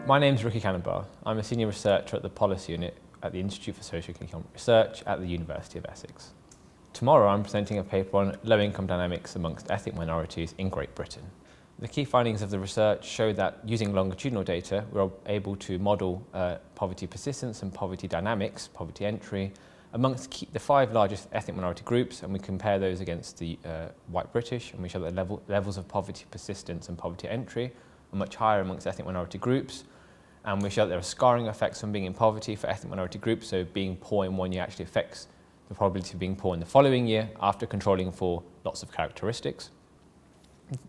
My name is Kanabar. I'm a senior researcher at the Policy Unit at the Institute for Socio-Economic Research at the University of Essex. Tomorrow I'm presenting a paper on low-income dynamics amongst ethnic minorities in Great Britain. The key findings of the research show that using longitudinal data we're able to model poverty persistence and poverty dynamics, poverty entry, amongst the 5 largest ethnic minority groups, and we compare those against the white British, and we show that levels of poverty persistence and poverty entry are much higher amongst ethnic minority groups, and we show that there are scarring effects from being in poverty for ethnic minority groups, so being poor in one year actually affects the probability of being poor in the following year after controlling for lots of characteristics.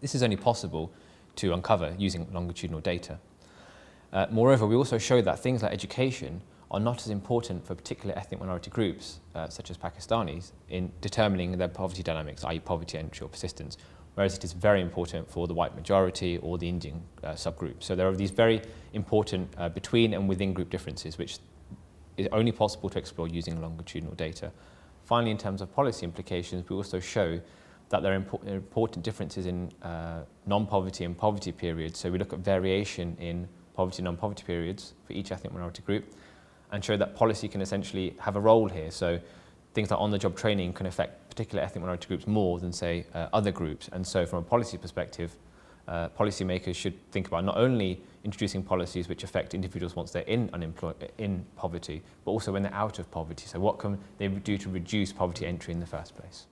This is only possible to uncover using longitudinal data. Moreover, we also show that things like education are not as important for particular ethnic minority groups, such as Pakistanis, in determining their poverty dynamics, i.e. poverty entry or persistence, whereas it is very important for the white majority or the Indian subgroup. So there are these very important between and within group differences, which is only possible to explore using longitudinal data. Finally, in terms of policy implications, we also show that there are important differences in non-poverty and poverty periods. So we look at variation in poverty and non-poverty periods for each ethnic minority group, and show that policy can essentially have a role here. So things like on-the-job training can affect particular ethnic minority groups more than, say, other groups. And so from a policy perspective, policymakers should think about not only introducing policies which affect individuals once they're in poverty, but also when they're out of poverty. So what can they do to reduce poverty entry in the first place?